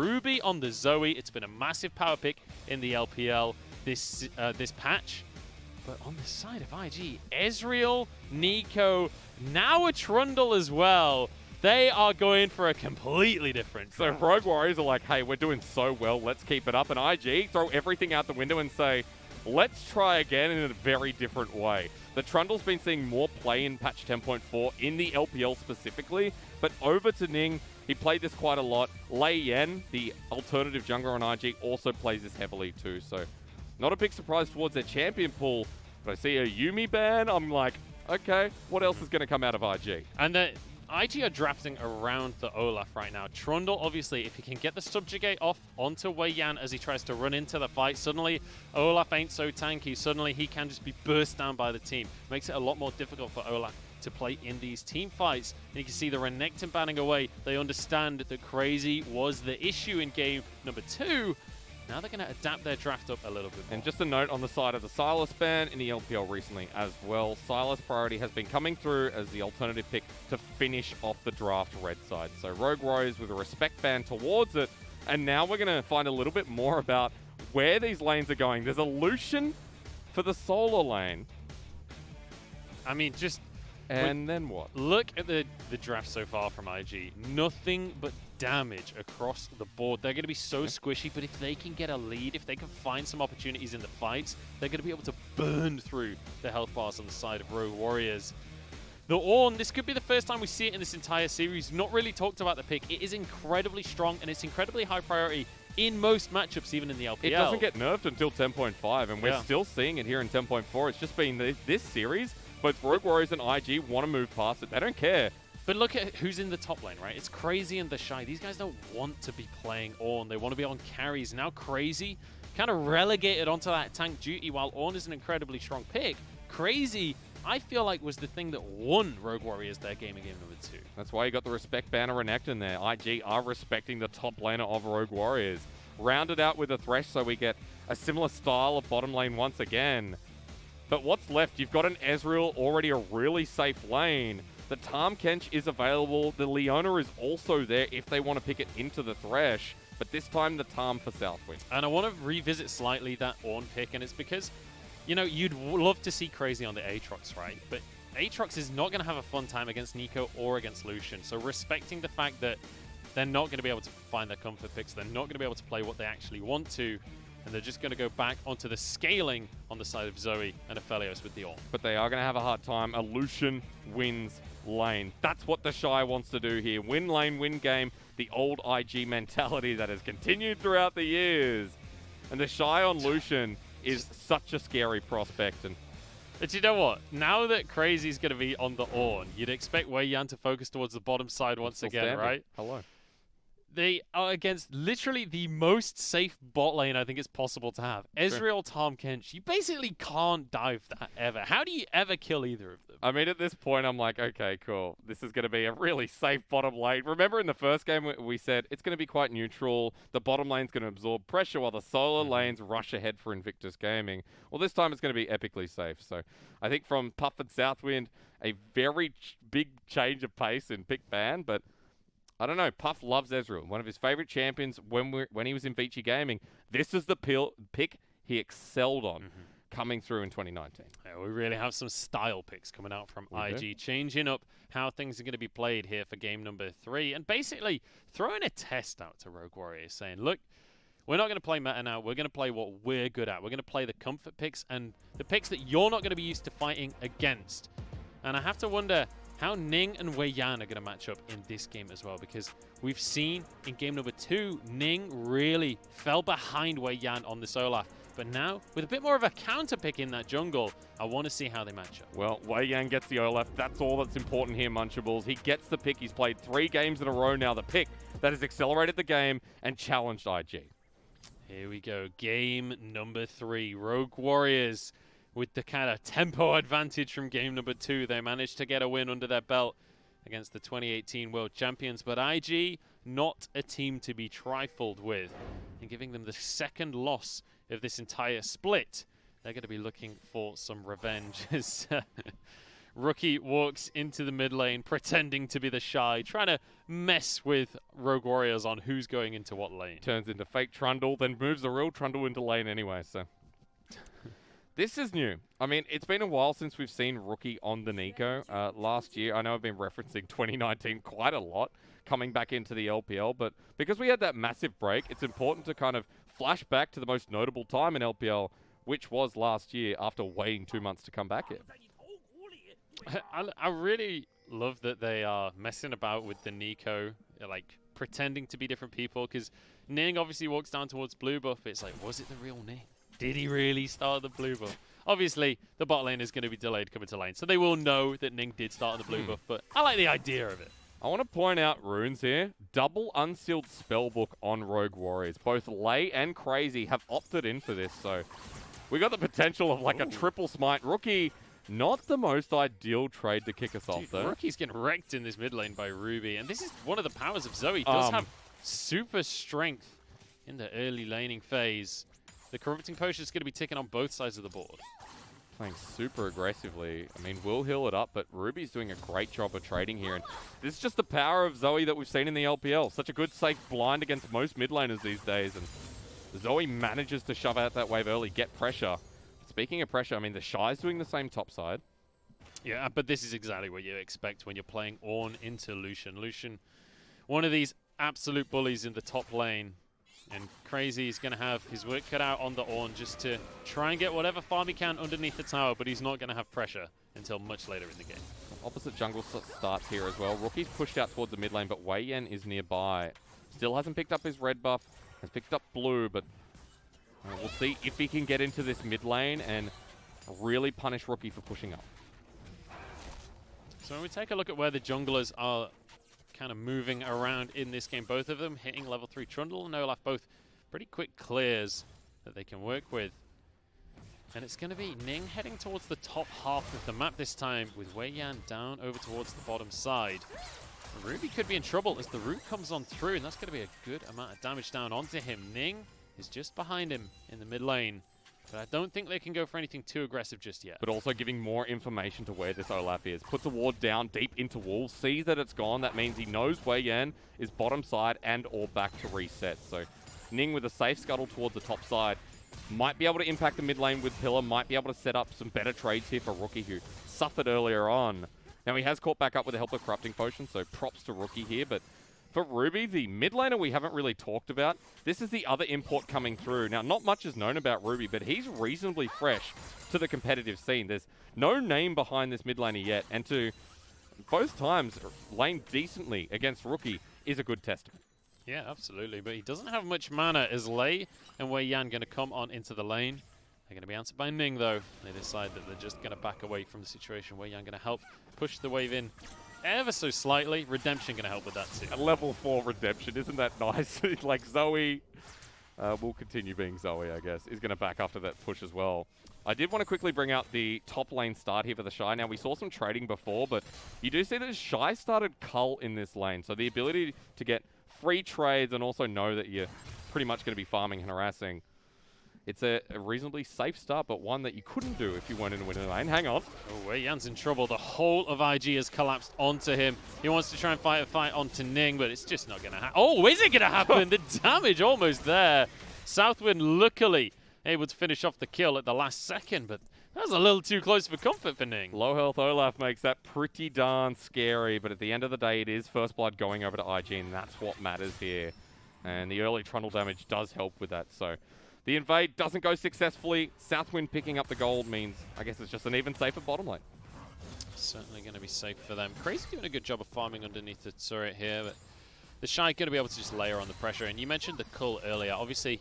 Ruby on the Zoe. It's been a massive power pick in the LPL this patch. But on the side of IG, Ezreal, Neeko, now a Trundle as well. They are going for a completely different So Rogue Warriors are like, hey, we're doing so well, let's keep it up. And IG throw everything out the window and say, let's try again in a very different way. The Trundle's been seeing more play in patch 10.4 in the LPL specifically, but over to Ning, he played this quite a lot. WeiYan, the alternative jungler on IG, also plays this heavily too. So not a big surprise towards their champion pool, but I see a Yuumi ban, I'm like, okay, what else is going to come out of IG? And the IG are drafting around the Olaf right now. Trundle, obviously, if he can get the subjugate off onto WeiYan as he tries to run into the fight, suddenly Olaf ain't so tanky. Suddenly he can just be burst down by the team. Makes it a lot more difficult for Olaf to play in these team fights. And you can see the Renekton banning away. They understand that Crazy was the issue in game number 2. Now they're going to adapt their draft up a little bit more. And just a note on the side of the Sylas ban in the LPL recently as well. Sylas priority has been coming through as the alternative pick to finish off the draft red side. So Rogue Warriors with a respect ban towards it. And now we're going to find a little bit more about where these lanes are going. There's a Lucian for the solo lane. I mean, just... And then what? Look at the draft so far from IG. Nothing but damage across the board. They're going to be so squishy, but if they can get a lead, if they can find some opportunities in the fights, they're going to be able to burn through the health bars on the side of Rogue Warriors. The Ornn, this could be the first time we see it in this entire series. Not really talked about the pick. It is incredibly strong, and it's incredibly high priority in most matchups, even in the LPL. It doesn't get nerfed until 10.5, and we're still seeing it here in 10.4. It's just been this series. Both Rogue Warriors and IG want to move past it. They don't care. But look at who's in the top lane, right? It's Crazy and TheShy. These guys don't want to be playing Ornn. They want to be on carries. Now Crazy kind of relegated onto that tank duty while Ornn is an incredibly strong pick. Crazy, I feel like, was the thing that won Rogue Warriors their game in game number 2. That's why you got the respect banner Renekton there. IG are respecting the top laner of Rogue Warriors. Rounded out with a Thresh so we get a similar style of bottom lane once again. But what's left? You've got an Ezreal, already a really safe lane. The Tahm Kench is available. The Leona is also there if they want to pick it into the Thresh. But this time, the Tahm for SouthWind. And I want to revisit slightly that Ornn pick, and it's because, you know, you'd love to see Crazy on the Aatrox, right? But Aatrox is not going to have a fun time against Neeko or against Lucian. So respecting the fact that they're not going to be able to find their comfort picks, they're not going to be able to play what they actually want to, and they're just going to go back onto the scaling on the side of Zoe and Aphelios with the Ornn. But they are going to have a hard time. A Lucian wins lane. That's what TheShy wants to do here. Win lane, win game. The old IG mentality that has continued throughout the years. And TheShy on Lucian is such a scary prospect. But you know what? Now that Crazy's going to be on the Ornn, you'd expect WeiYan to focus towards the bottom side once again, right? Hello. They are against literally the most safe bot lane I think it's possible to have. Ezreal, Tahm, Kench. You basically can't dive that ever. How do you ever kill either of them? I mean, at this point, I'm like, okay, cool. This is going to be a really safe bottom lane. Remember in the first game we said it's going to be quite neutral. The bottom lane's going to absorb pressure while the solo lanes rush ahead for Invictus Gaming. Well, this time it's going to be epically safe. So I think from Puff and SouthWind, a very big change of pace in pick ban, but I don't know. Puff loves Ezreal, one of his favorite champions when he was in VODS Gaming. This is the pick he excelled on coming through in 2019. Yeah, we really have some style picks coming out from IG, changing up how things are going to be played here for game number 3, and basically throwing a test out to Rogue Warriors, saying, look, we're not going to play meta now. We're going to play what we're good at. We're going to play the comfort picks and the picks that you're not going to be used to fighting against. And I have to wonder how Ning and WeiYan are going to match up in this game as well, because we've seen in game number 2, Ning really fell behind WeiYan on this Olaf. But now, with a bit more of a counter pick in that jungle, I want to see how they match up. Well, WeiYan gets the Olaf. That's all that's important here, Munchables. He gets the pick. He's played 3 games in a row now. The pick that has accelerated the game and challenged IG. Here we go. Game number 3. Rogue Warriors with the kind of tempo advantage from game number 2. They managed to get a win under their belt against the 2018 World Champions. But IG, not a team to be trifled with. And giving them the second loss of this entire split, they're going to be looking for some revenge. Rookie walks into the mid lane, pretending to be TheShy, trying to mess with Rogue Warriors on who's going into what lane. Turns into fake Trundle, then moves the real Trundle into lane anyway, so... This is new. I mean, it's been a while since we've seen Rookie on the Neeko. Last year, I know I've been referencing 2019 quite a lot, coming back into the LPL, but because we had that massive break, it's important to kind of flash back to the most notable time in LPL, which was last year after waiting 2 months to come back here. I really love that they are messing about with the Neeko, like pretending to be different people, because Ning obviously walks down towards blue buff. It's like, was it the real Ning? Did he really start the blue buff? Obviously, the bot lane is going to be delayed coming to lane, so they will know that Ning did start on the blue buff, but I like the idea of it. I want to point out runes here. Double unsealed spellbook on Rogue Warriors. Both Lay and Crazy have opted in for this, so we got the potential of like a triple smite. Rookie, not the most ideal trade to kick us off, though. Rookie's getting wrecked in this mid lane by Ruby, and this is one of the powers of Zoe. Does have super strength in the early laning phase. The Corrupting Potion is going to be ticking on both sides of the board. Playing super aggressively. I mean, we'll heal it up, but Ruby's doing a great job of trading here. And this is just the power of Zoe that we've seen in the LPL. Such a good, safe blind against most mid laners these days. And Zoe manages to shove out that wave early, get pressure. Speaking of pressure, I mean, TheShy's doing the same top side. Yeah, but this is exactly what you expect when you're playing Ornn into Lucian. Lucian, one of these absolute bullies in the top lane. And Crazy is going to have his work cut out on the Ornn just to try and get whatever farm he can underneath the tower, but he's not going to have pressure until much later in the game. Opposite jungle starts here as well. Rookie's pushed out towards the mid lane, but WeiYan is nearby. Still hasn't picked up his red buff, has picked up blue, but we'll see if he can get into this mid lane and really punish Rookie for pushing up. So when we take a look at where the junglers are kind of moving around in this game, both of them hitting level 3 Trundle and Olaf, both pretty quick clears that they can work with. And it's going to be Ning heading towards the top half of the map this time, with WeiYan down over towards the bottom side. Ruby could be in trouble as the root comes on through, and that's going to be a good amount of damage down onto him. Ning is just behind him in the mid lane, but I don't think they can go for anything too aggressive just yet. But also giving more information to where this Olaf is. Puts a ward down deep into wall, sees that it's gone. That means he knows WeiYan is bottom side and or back to reset. So Ning with a safe scuttle towards the top side. Might be able to impact the mid lane with Pillar. Might be able to set up some better trades here for Rookie, who suffered earlier on. Now he has caught back up with the help of Corrupting Potion, so props to Rookie here. But for Ruby, the mid laner we haven't really talked about. This is the other import coming through. Now, not much is known about Ruby, but he's reasonably fresh to the competitive scene. There's no name behind this mid laner yet, and to both times lane decently against Rookie is a good testament. Yeah, absolutely, but he doesn't have much mana as Lay and WeiYan going to come on into the lane. They're going to be answered by Ning, though. They decide that they're just going to back away from the situation. WeiYan going to help push the wave in ever so slightly. Redemption going to help with that too. A level 4 Redemption, isn't that nice? Like Zoe will continue being Zoe, I guess. Is going to back after that push as well. I did want to quickly bring out the top lane start here for TheShy. Now, we saw some trading before, but you do see that TheShy started cull in this lane. So the ability to get free trades and also know that you're pretty much going to be farming and harassing. It's a reasonably safe start, but one that you couldn't do if you weren't in a winning lane. Hang on. Oh, WeiYan's in trouble. The whole of IG has collapsed onto him. He wants to try and fight a fight onto Ning, but it's just not going to happen. Oh, is it going to happen? The damage almost there. SouthWind luckily able to finish off the kill at the last second, but that was a little too close for comfort for Ning. Low health Olaf makes that pretty darn scary, but at the end of the day, it is first blood going over to IG, and that's what matters here. And the early Trundle damage does help with that, so the invade doesn't go successfully. SouthWind picking up the gold means, I guess it's just an even safer bottom lane. Certainly going to be safe for them. Crazy doing a good job of farming underneath the turret here, but TheShy going to be able to just layer on the pressure. And you mentioned the cull earlier. Obviously,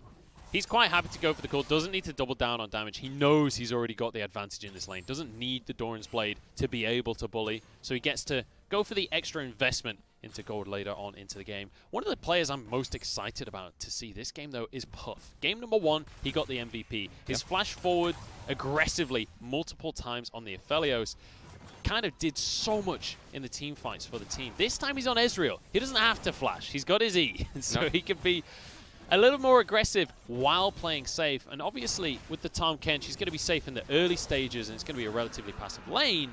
he's quite happy to go for the cull. Doesn't need to double down on damage. He knows he's already got the advantage in this lane. Doesn't need the Doran's Blade to be able to bully. So he gets to go for the extra investment into gold later on into the game. One of the players I'm most excited about to see this game, though, is Puff. Game number 1, he got the MVP. His flash forward aggressively multiple times on the Aphelios kind of did so much in the team fights for the team. This time he's on Ezreal. He doesn't have to flash. He's got his E, so he can be a little more aggressive while playing safe. And obviously, with the Tahm Kench, he's going to be safe in the early stages, and it's going to be a relatively passive lane.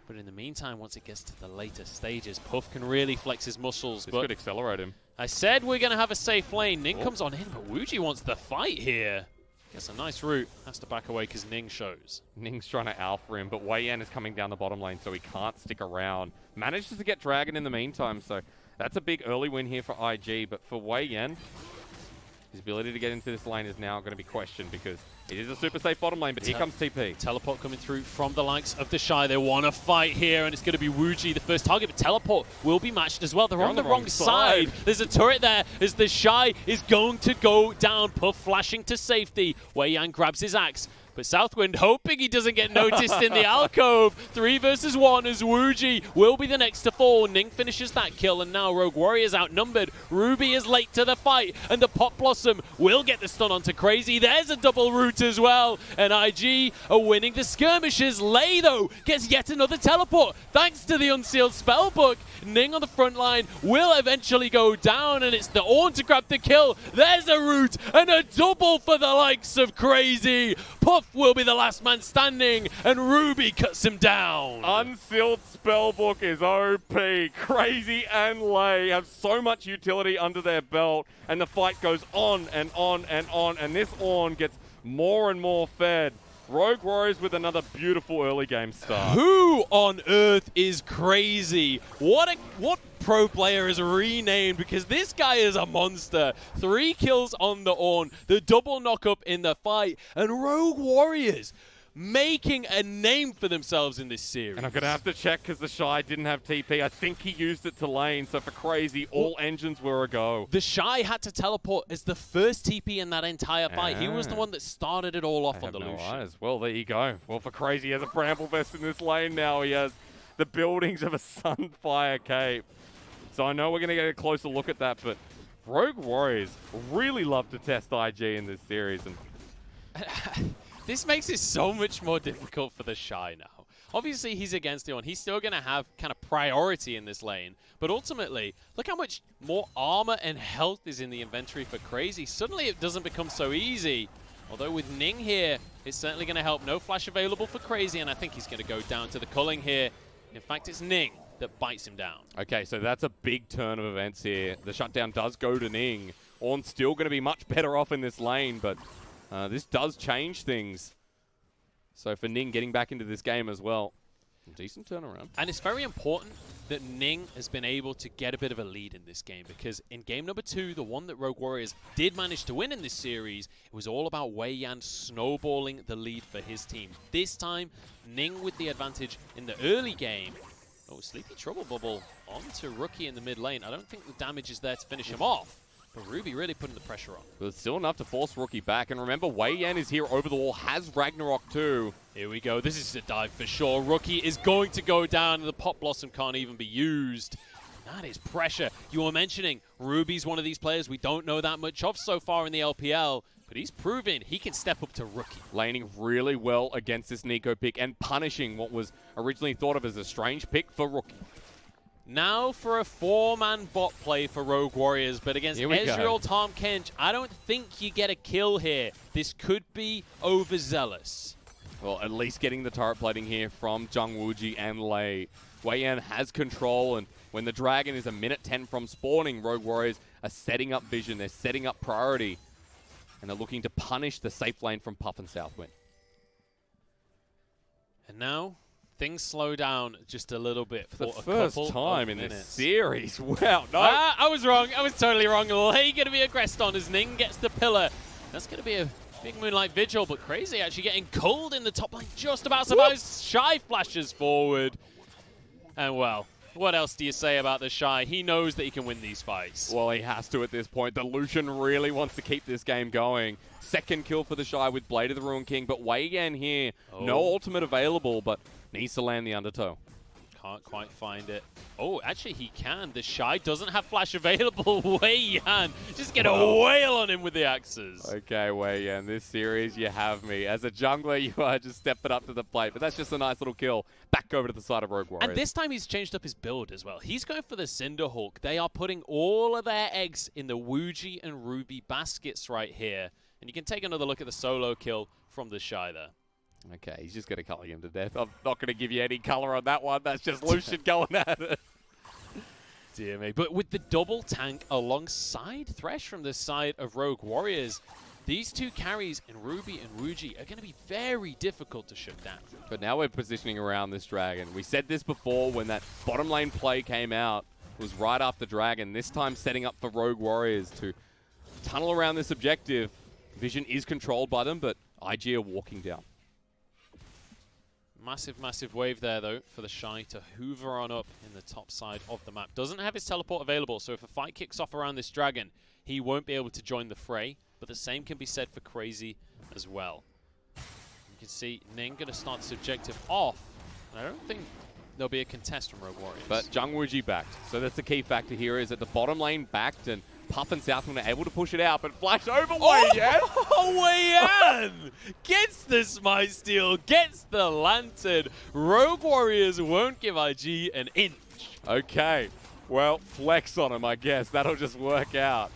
But in the meantime, once it gets to the later stages, Puff can really flex his muscles. This but could accelerate him. I said we're going to have a safe lane. Ning comes on in, but Zwuji wants the fight here. Gets a nice route. Has to back away because Ning shows. Ning's trying to alpha him, but WeiYan is coming down the bottom lane, so he can't stick around. Manages to get Dragon in the meantime, so that's a big early win here for IG. But for WeiYan, his ability to get into this lane is now going to be questioned because it is a super safe bottom lane, but here comes TP. Teleport coming through from the likes of TheShy. They want to fight here, and it's going to be Zwuji, the first target, but Teleport will be matched as well. They're on the wrong side. There's a turret there as TheShy is going to go down. Puff flashing to safety. WeiYan grabs his axe. But SouthWind hoping he doesn't get noticed in the alcove. 3 versus 1 as Zwuji will be the next to fall. Ning finishes that kill, and now Rogue Warriors outnumbered. Ruby is late to the fight, and the Pop Blossom will get the stun onto Crazy. There's a double root as well, and IG are winning the skirmishes. Lei, though, gets yet another teleport thanks to the unsealed spellbook. Ning on the front line will eventually go down, and it's the Ornn to grab the kill. There's a root and a double for the likes of Crazy. Puff will be the last man standing, and Ruby cuts him down. Unsealed spellbook is OP. Crazy and Lei have so much utility under their belt, and the fight goes on and on and on, and this Ornn gets more and more fed. Rogue Warriors with another beautiful early game start. Who on earth is Crazy? What pro player is renamed? Because this guy is a monster. 3 kills on the Ornn, the double knock up in the fight, and Rogue Warriors making a name for themselves in this series. And I'm going to have to check because TheShy didn't have TP. I think he used it to lane, so for Crazy, all engines were a go. TheShy had to teleport as the first TP in that entire fight. He was the one that started it all off on the Lucian. Well, there you go. Well, for Crazy, he has a Bramble Vest in this lane now. He has the buildings of a Sunfire Cape. So I know we're going to get a closer look at that, but Rogue Warriors really love to test IG in this series. And this makes it so much more difficult for TheShy now. Obviously, he's against the Ornn. He's still going to have kind of priority in this lane. But ultimately, look how much more armor and health is in the inventory for Crazy. Suddenly, it doesn't become so easy. Although with Ning here, it's certainly going to help. No flash available for Crazy, and I think he's going to go down to the culling here. In fact, it's Ning that bites him down. Okay, so that's a big turn of events here. The shutdown does go to Ning. Ornn's still going to be much better off in this lane, but this does change things. So for Ning getting back into this game as well, decent turnaround. And it's very important that Ning has been able to get a bit of a lead in this game, because in game number 2, the one that Rogue Warriors did manage to win in this series, it was all about WeiYan snowballing the lead for his team. This time, Ning with the advantage in the early game. Oh, Sleepy Trouble Bubble onto Rookie in the mid lane. I don't think the damage is there to finish him off. But Ruby really putting the pressure on. But it's still enough to force Rookie back. And remember, WeiYan is here over the wall, has Ragnarok too. Here we go. This is a dive for sure. Rookie is going to go down, and the Pop Blossom can't even be used. That is pressure. You were mentioning Ruby's one of these players we don't know that much of so far in the LPL. But he's proven he can step up to Rookie. Laning really well against this Neeko pick and punishing what was originally thought of as a strange pick for Rookie. Now for a 4-man bot play for Rogue Warriors, but against Ezreal, Tahm, Kench, I don't think you get a kill here. This could be overzealous. Well, at least getting the turret plating here from Zwuji and Lei. WeiYan has control, and when the Dragon is a minute 10 from spawning, Rogue Warriors are setting up vision, they're setting up priority, and they're looking to punish the safe lane from Puff and SouthWind. And now things slow down just a little bit for the first time in this series. Wow, no. I was wrong. I was totally wrong. Lei going to be aggressed on as Ning gets the pillar. That's going to be a big Moonlight Vigil, but Crazy actually getting cold in the top lane. Just about survives. Shy flashes forward. And well, what else do you say about TheShy? He knows that he can win these fights. Well, he has to at this point. The Lucian really wants to keep this game going. Second kill for TheShy with Blade of the Ruined King, but WeiYan here, no ultimate available, but needs to land the undertow. Can't quite find it. Oh, actually he can. TheShy doesn't have flash available. WeiYan just get a wail on him with the axes. Okay, WeiYan, this series you have me. As a jungler, you are just stepping up to the plate, but that's just a nice little kill. Back over to the side of Rogue Warriors. And this time he's changed up his build as well. He's going for the Cinderhulk. They are putting all of their eggs in the Zwuji and Ruby baskets right here. And you can take another look at the solo kill from TheShy there. Okay, he's just going to color him to death. I'm not going to give you any color on that one. That's just Lucian going at it. Dear me. But with the double tank alongside Thresh from the side of Rogue Warriors, these two carries in Ruby and Zwuji are going to be very difficult to shut down. But now we're positioning around this dragon. We said this before when that bottom lane play came out. It was right after dragon. This time setting up for Rogue Warriors to tunnel around this objective. Vision is controlled by them, but IG are walking down. Massive, massive wave there, though, for TheShy to hoover on up in the top side of the map. Doesn't have his teleport available, so if a fight kicks off around this dragon, he won't be able to join the fray. But the same can be said for Crazy as well. You can see Ning going to start this objective off. And I don't think there'll be a contest from Rogue Warriors. But Zwuji backed. So that's the key factor here, is that the bottom lane backed and Puff and SouthWind are able to push it out, but flash over WeiYan. WeiYan gets the smite steal, gets the lantern. Rogue Warriors won't give IG an inch. Okay, well, flex on him, I guess. That'll just work out.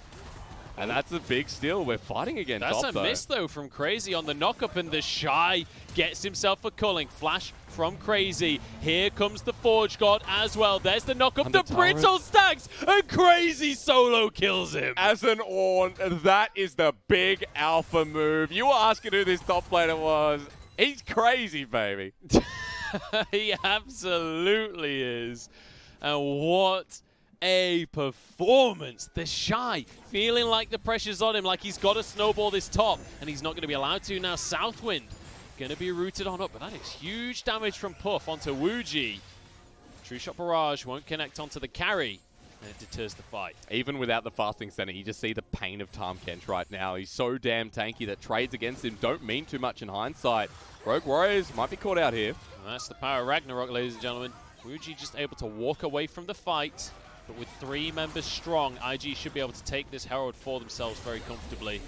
And that's a big steal. We're fighting again. That's a miss, though, from Crazy on the knock-up, and TheShy gets himself a culling. Flash from Crazy. Here comes the Forge God as well. There's the knock-up. The Brittle stacks, and Crazy solo kills him. As an Ornn, that is the big alpha move. You were asking who this top laner was. He's crazy, baby. He absolutely is. And what a performance. TheShy feeling like the pressure's on him, like he's got to snowball this top, and he's not going to be allowed to now. SouthWind going to be rooted on up, but that is huge damage from Puff onto Zwuji. True Shot Barrage won't connect onto the carry, and it deters the fight. Even without the fasting center, you just see the pain of Tahm Kench right now. He's so damn tanky that trades against him don't mean too much in hindsight. Rogue Warriors might be caught out here. And that's the power of Ragnarok, ladies and gentlemen. Zwuji just able to walk away from the fight. But with 3 members strong, IG should be able to take this Herald for themselves very comfortably.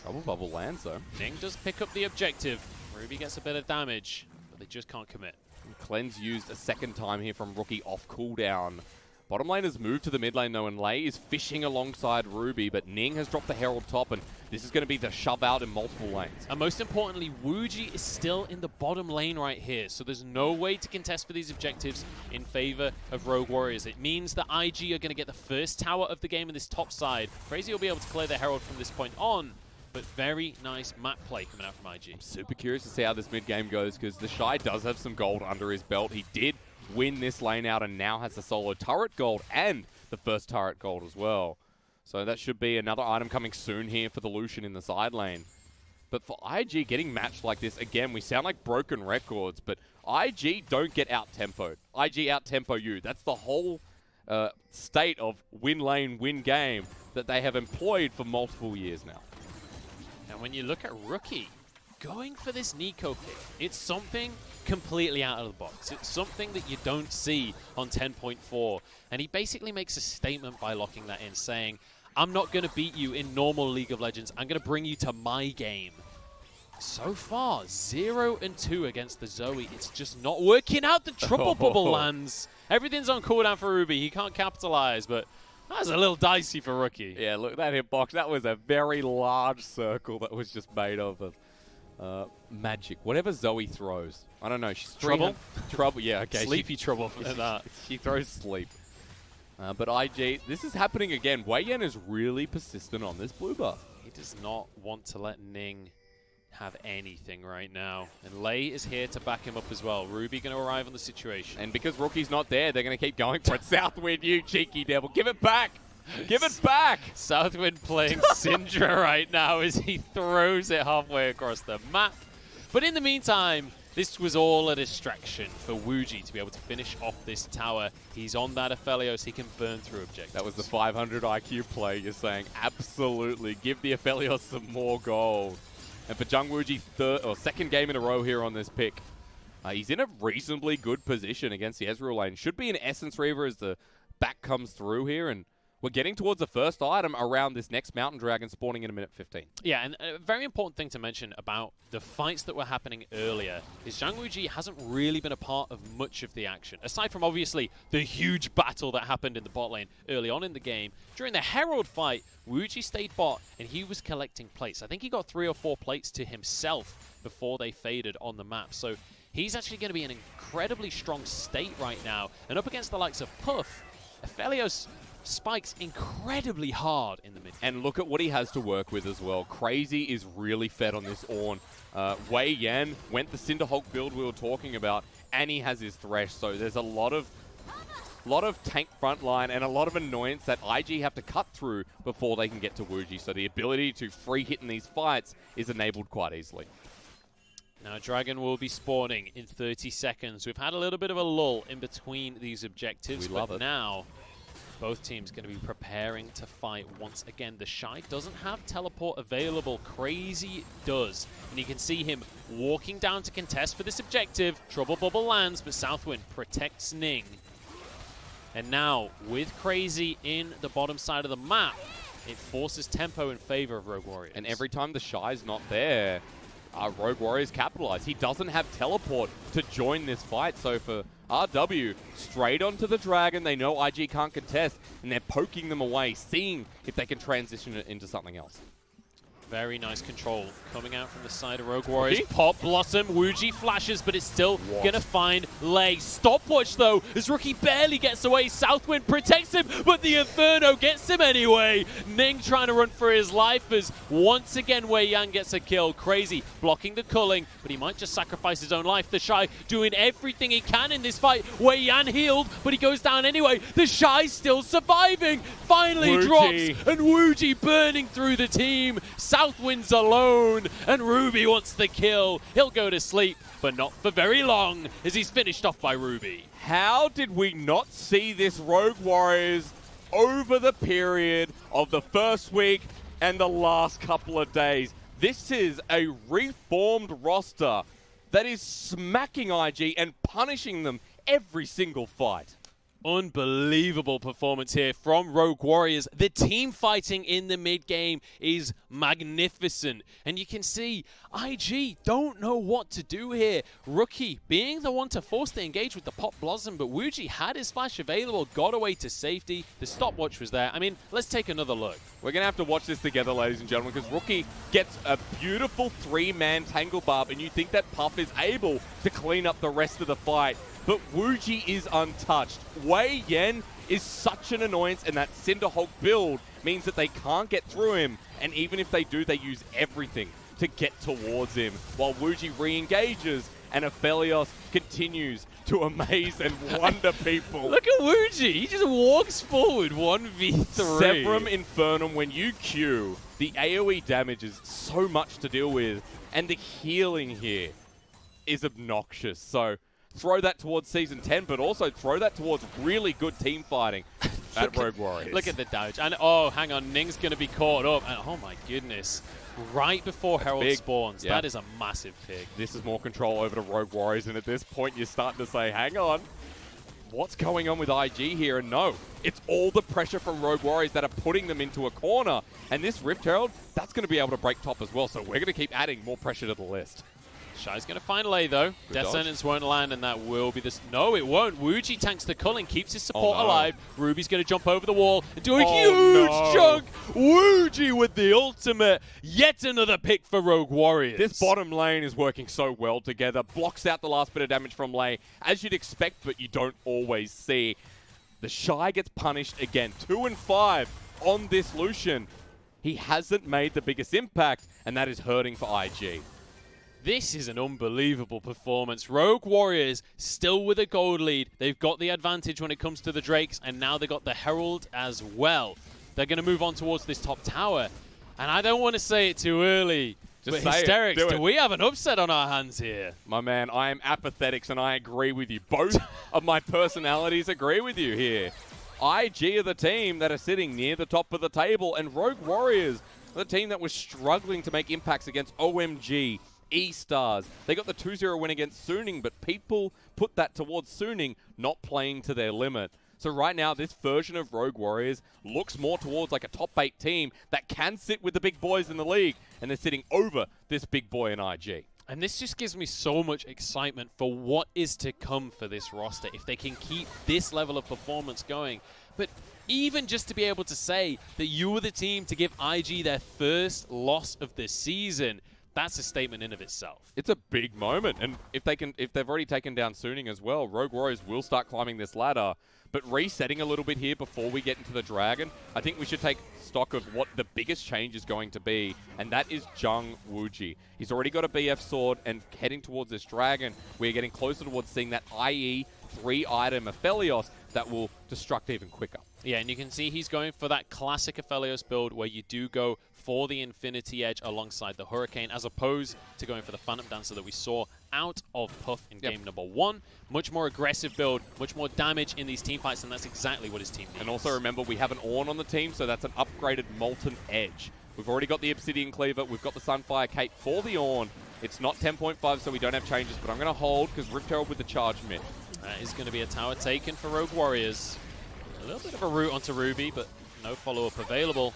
Trouble bubble lands, though. Ning does pick up the objective. Ruby gets a bit of damage, but they just can't commit. Cleanse used a second time here from Rookie off cooldown. Bottom lane has moved to the mid lane, though, and Lei is fishing alongside Ruby, but Ning has dropped the Herald top, and this is going to be the shove out in multiple lanes. And most importantly, Zwuji is still in the bottom lane right here, so there's no way to contest for these objectives in favor of Rogue Warriors. It means that IG are going to get the first tower of the game in this top side. Crazy will be able to clear the Herald from this point on, but very nice map play coming out from IG. I'm super curious to see how this mid game goes, because TheShy does have some gold under his belt. He did win this lane out and now has the solo turret gold and the first turret gold as well. So that should be another item coming soon here for the Lucian in the side lane. But for IG getting matched like this, again, we sound like broken records, but IG don't get out-tempoed. IG out-tempo you. That's the whole state of win lane, win game that they have employed for multiple years now. And when you look at Rookie, going for this Neeko pick, it's something completely out of the box. It's something that you don't see on 10.4. And he basically makes a statement by locking that in, saying, I'm not going to beat you in normal League of Legends. I'm going to bring you to my game. So far, 0-2 against the Zoe. It's just not working out. The triple bubble lands. Everything's on cooldown for Ruby. He can't capitalize, but that was a little dicey for Rookie. Yeah, look, that hitbox, that was a very large circle that was just made of magic. Whatever Zoe throws. I don't know. She's Trouble? Trouble, yeah, okay. Sleepy trouble for that. She throws sleep. But IG, this is happening again. WeiYan is really persistent on this blue buff. He does not want to let Ning have anything right now. And Lei is here to back him up as well. Ruby going to arrive on the situation. And because Rookie's not there, they're going to keep going for it. SouthWind, you cheeky devil. Give it back. Give it back! SouthWind playing Syndra right now as he throws it halfway across the map. But in the meantime, this was all a distraction for Zwuji to be able to finish off this tower. He's on that Aphelios. He can burn through objectives. That was the 500 IQ play. You're saying, absolutely. Give the Aphelios some more gold. And for Zwuji, second game in a row here on this pick. He's in a reasonably good position against the Ezreal lane. Should be an Essence Reaver as the back comes through here. And we're getting towards the first item around this next Mountain Dragon spawning in a minute 15. Yeah, and a very important thing to mention about the fights that were happening earlier is Zwuji hasn't really been a part of much of the action. Aside from, obviously, the huge battle that happened in the bot lane early on in the game, during the Herald fight, Zwuji stayed bot, and he was collecting plates. I think he got 3 or 4 plates to himself before they faded on the map. So he's actually going to be in an incredibly strong state right now. And up against the likes of Puff, Aphelios spikes incredibly hard in the mid. And look at what he has to work with as well. Crazy is really fed on this Ornn. WeiYan went the Cinderhulk build we were talking about, and he has his Thresh. So there's a lot of tank frontline and a lot of annoyance that IG have to cut through before they can get to Zwuji. So the ability to free hit in these fights is enabled quite easily. Now, Dragon will be spawning in 30 seconds. We've had a little bit of a lull in between these objectives, but now both teams going to be preparing to fight once again. TheShy doesn't have teleport available. Crazy does. And you can see him walking down to contest for this objective. Trouble Bubble lands, but SouthWind protects Ning. And now, with Crazy in the bottom side of the map, it forces tempo in favor of Rogue Warriors. And every time TheShy's not there, Rogue Warriors capitalize. He doesn't have teleport to join this fight, so for RW, straight onto the Dragon, they know IG can't contest, and they're poking them away, seeing if they can transition it into something else. Very nice control coming out from the side of Rogue Warriors. Pop, Blossom, Zwuji flashes, but it's still going to find legs. Stopwatch, though, as Rookie barely gets away. SouthWind protects him, but the Inferno gets him anyway. Ning trying to run for his life as once again WeiYan gets a kill. Crazy blocking the culling, but he might just sacrifice his own life. TheShy doing everything he can in this fight. WeiYan healed, but he goes down anyway. TheShy still surviving. Finally drops, and Zwuji burning through the team. SouthWind's alone, and Ruby wants the kill. He'll go to sleep, but not for very long, as he's finished off by Ruby. How did we not see this Rogue Warriors over the period of the first week and the last couple of days? This is a reformed roster that is smacking IG and punishing them every single fight. Unbelievable performance here from Rogue Warriors. The team fighting in the mid game is magnificent. And you can see IG don't know what to do here. Rookie being the one to force the engage with the Pop Blossom, but Zwuji had his flash available, got away to safety. The stopwatch was there. I mean, let's take another look. We're going to have to watch this together, ladies and gentlemen, because Rookie gets a beautiful 3-man Tangle Barb, and you think that Puff is able to clean up the rest of the fight. But Zwuji is untouched. WeiYan is such an annoyance, and that Cinderhulk build means that they can't get through him. And even if they do, they use everything to get towards him, while Zwuji re-engages, and Aphelios continues to amaze and wonder people. Look at Zwuji. He just walks forward 1v3. Severum Infernum, when you Q, the AoE damage is so much to deal with, and the healing here is obnoxious. So throw that towards Season 10, but also throw that towards really good team fighting at Rogue Warriors. Look at the damage. And, oh, hang on. Ning's going to be caught up. And, oh, my goodness. Right before Herald spawns. Yeah. That is a massive pick. This is more control over to Rogue Warriors, and at this point, you're starting to say, hang on. What's going on with IG here? And no, it's all the pressure from Rogue Warriors that are putting them into a corner. And this Rift Herald, that's going to be able to break top as well. So we're going to keep adding more pressure to the list. Shy's going to find Lay, though. Death Sentence won't land, and that will be this. No, it won't. Zwuji tanks the culling, keeps his support alive. Ruby's going to jump over the wall and do a huge chunk. Zwuji with the ultimate. Yet another pick for Rogue Warriors. This bottom lane is working so well together. Blocks out the last bit of damage from Lay, as you'd expect, but you don't always see. TheShy gets punished again. 2 and 5 on this Lucian. He hasn't made the biggest impact, and that is hurting for IG. This is an unbelievable performance. Rogue Warriors still with a gold lead. They've got the advantage when it comes to the Drakes, and now they've got the Herald as well. They're going to move on towards this top tower. And I don't want to say it too early, but Hysterics, do we have an upset on our hands here? My man, I am apathetics, and I agree with you. Both of my personalities agree with you here. IG are the team that are sitting near the top of the table, and Rogue Warriors are the team that was struggling to make impacts against OMG, E-Stars. They got the 2-0 win against Suning, but people put that towards Suning not playing to their limit. So right now, this version of Rogue Warriors looks more towards like a top 8 team that can sit with the big boys in the league, and they're sitting over this big boy in IG. And this just gives me so much excitement for what is to come for this roster if they can keep this level of performance going. But even just to be able to say that you were the team to give IG their first loss of the season, that's a statement in of itself. It's a big moment, and if they've already taken down Suning as well, Rogue Warriors will start climbing this ladder. But resetting a little bit here before we get into the Dragon, I think we should take stock of what the biggest change is going to be, and that is Zwuji. He's already got a BF sword, and heading towards this Dragon, we're getting closer towards seeing that IE 3-item Aphelios that will destruct even quicker. Yeah, and you can see he's going for that classic Aphelios build where you do go for the Infinity Edge alongside the Hurricane, as opposed to going for the Phantom Dancer that we saw out of Puff in game number 1. Much more aggressive build, much more damage in these team fights, and that's exactly what his team needs. And also remember, we have an Ornn on the team, so that's an upgraded Molten Edge. We've already got the Obsidian Cleaver, we've got the Sunfire Cape for the Ornn. It's not 10.5, so we don't have changes, but I'm going to hold because Rift Herald with the charge mid. That is going to be a tower taken for Rogue Warriors. A little bit of a route onto Ruby, but no follow-up available.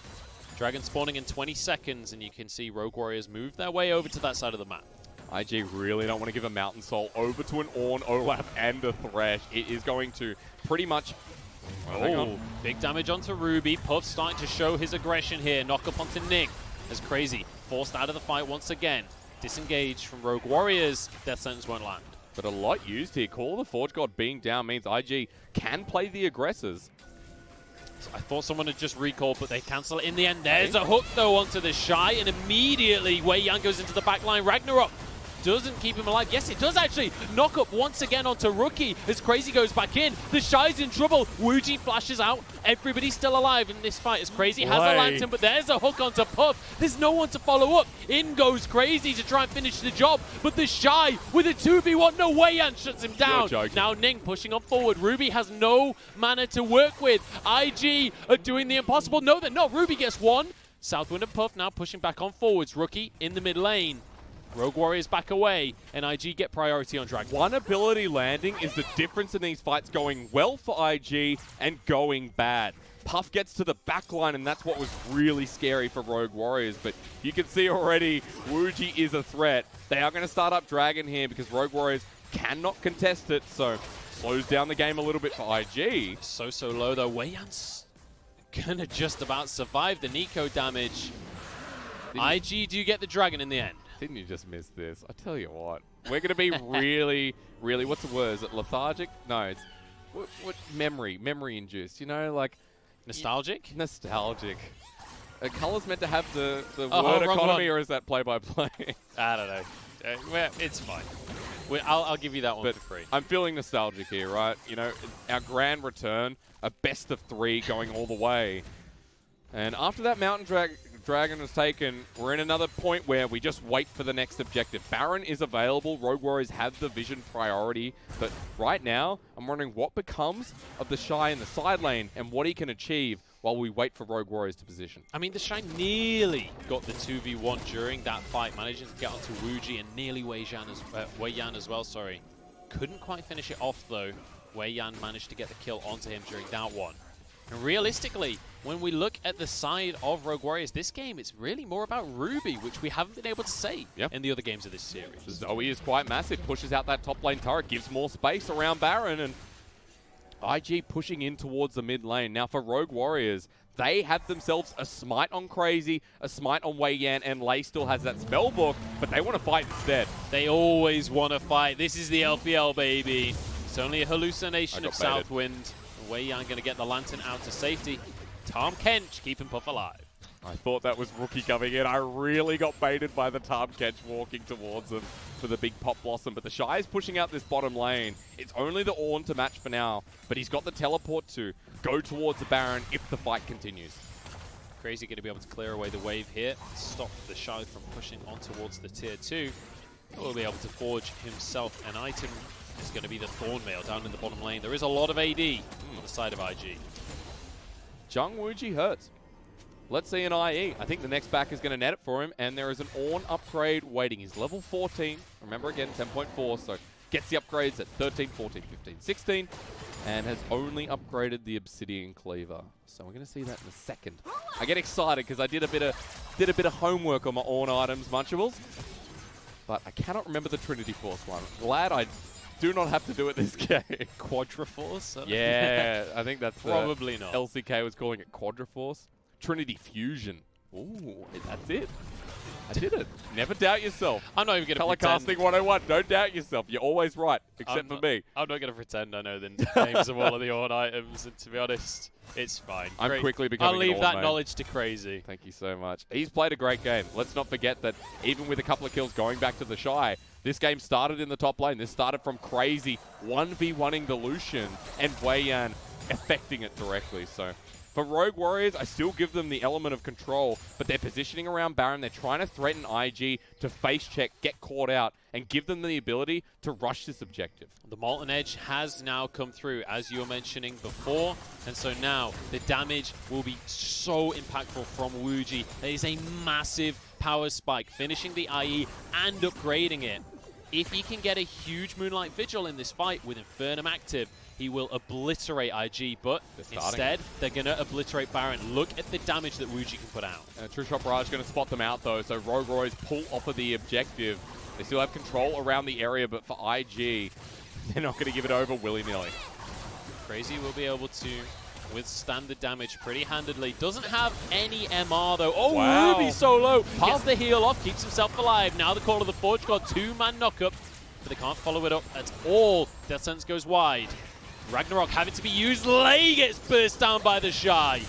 Dragon spawning in 20 seconds, and you can see Rogue Warriors move their way over to that side of the map. IG really don't want to give a Mountain Soul over to an Ornn, Olaf, and a Thresh. It is going to pretty much... Oh, big damage onto Ruby. Puff starting to show his aggression here. Knock up onto Ning. As Crazy forced out of the fight once again. Disengaged from Rogue Warriors. Death sentence won't land. But a lot used here. Call of the Forge God being down means IG can play the aggressors. I thought someone had just recalled, but they cancel it in the end. There's a hook, though, onto TheShy, and immediately WeiYan goes into the back line. Ragnarok doesn't keep him alive. Yes, it does, actually. Knock up once again onto Rookie as Crazy goes back in. TheShy's in trouble. Zwuji flashes out. Everybody's still alive in this fight as Crazy has a lantern, but there's a hook onto Puff. There's no one to follow up. In goes Crazy to try and finish the job, but TheShy with a 2v1. No, WeiYan shuts him down. Now Ning pushing on forward. Ruby has no mana to work with. IG are doing the impossible. No, they're not. Ruby gets one. SouthWind and Puff now pushing back on forwards. Rookie in the mid lane. Rogue Warriors back away, and IG get priority on Dragon. One ability landing is the difference in these fights going well for IG and going bad. Puff gets to the back line, and that's what was really scary for Rogue Warriors. But you can see already, Zwuji is a threat. They are going to start up Dragon here because Rogue Warriors cannot contest it, so slows down the game a little bit for IG. So low, though. WeiYan's going to just about survive the Neeko damage. IG do get the Dragon in the end. Didn't you just miss this? I tell you what, we're going to be really, what's the word? Is it lethargic? No, it's what memory induced, you know, like... Nostalgic? Nostalgic. Are colors meant to have the word economy, or is that play-by-play? I don't know. Well, it's fine. I'll give you that one for free. I'm feeling nostalgic here, right? You know, our grand return, a best of 3 going all the way. And after that Mountain Dragon was taken, we're in another point where we just wait for the next objective. Baron is available. Rogue Warriors have the vision priority. But right now, I'm wondering what becomes of TheShy in the side lane and what he can achieve while we wait for Rogue Warriors to position. I mean, TheShy nearly got the 2v1 during that fight, managing to get onto Zwuji and nearly WeiYan as well, sorry. Couldn't quite finish it off, though. WeiYan managed to get the kill onto him during that one. And realistically, when we look at the side of Rogue Warriors, this game, it's really more about Ruby, which we haven't been able to say in the other games of this series. Zoe is quite massive, pushes out that top lane turret, gives more space around Baron, and IG pushing in towards the mid lane. Now for Rogue Warriors, they have themselves a smite on Crazy, a smite on WeiYan, and Lei still has that spell book, but they want to fight instead. They always want to fight. This is the LPL, baby. It's only a hallucination of SouthWind. WeiYan going to get the lantern out to safety. Tahm Kench keeping Puff alive. I thought that was Rookie coming in. I really got baited by the Tahm Kench walking towards him for the big Pop Blossom. But TheShy is pushing out this bottom lane. It's only the Ornn to match for now. But he's got the teleport to go towards the Baron if the fight continues. Crazy going to be able to clear away the wave here. Stop TheShy from pushing on towards the tier 2. He'll be able to forge himself an item. It's going to be the Thornmail down in the bottom lane. There is a lot of AD on the side of IG. Zwuji hurts. Let's see an IE. I think the next back is going to net it for him, and there is an Ornn upgrade waiting. He's level 14. Remember again, 10.4, so gets the upgrades at 13, 14, 15, 16, and has only upgraded the Obsidian Cleaver. So we're going to see that in a second. I get excited because I did a bit of homework on my Ornn items, Munchables, but I cannot remember the Trinity Force one. Glad I do not have to do it this game. Quadriforce? Yeah, I think that's probably not. LCK was calling it Quadriforce. Trinity Fusion. Ooh, that's it. I did it. Never doubt yourself. I'm not even going to Color casting 101. Don't doubt yourself. You're always right, except for me. I'm not going to pretend I know the names of all of the Ornn items, and to be honest, it's fine. I'm quickly becoming I'll leave an that Ornn knowledge to Crazy. Thank you so much. He's played a great game. Let's not forget that even with a couple of kills going back to TheShy, this game started in the top lane. This started from Crazy 1v1ing the Lucian and WeiYan affecting it directly. So for Rogue Warriors, I still give them the element of control, but they're positioning around Baron. They're trying to threaten IG to face check, get caught out, and give them the ability to rush this objective. The Molten Edge has now come through, as you were mentioning before, and so now the damage will be so impactful from Zwuji. There is a massive power spike, finishing the IE and upgrading it. If he can get a huge Moonlight Vigil in this fight with Infernum active, he will obliterate IG, but instead, they're going to obliterate Baron. Look at the damage that Zwuji can put out. True Shot Barrage is going to spot them out, though, so Rogue Warriors pull off of the objective. They still have control around the area, but for IG, they're not going to give it over willy-nilly. Crazy will be able to withstand the damage pretty handedly. Doesn't have any MR, though. Oh, wow. Ruby solo. Gets the heal off, keeps himself alive. Now the Call of the Forge got 2-man knockup, but they can't follow it up at all. Death Sentence goes wide. Ragnarok having to be used. Lei gets burst down by TheShy.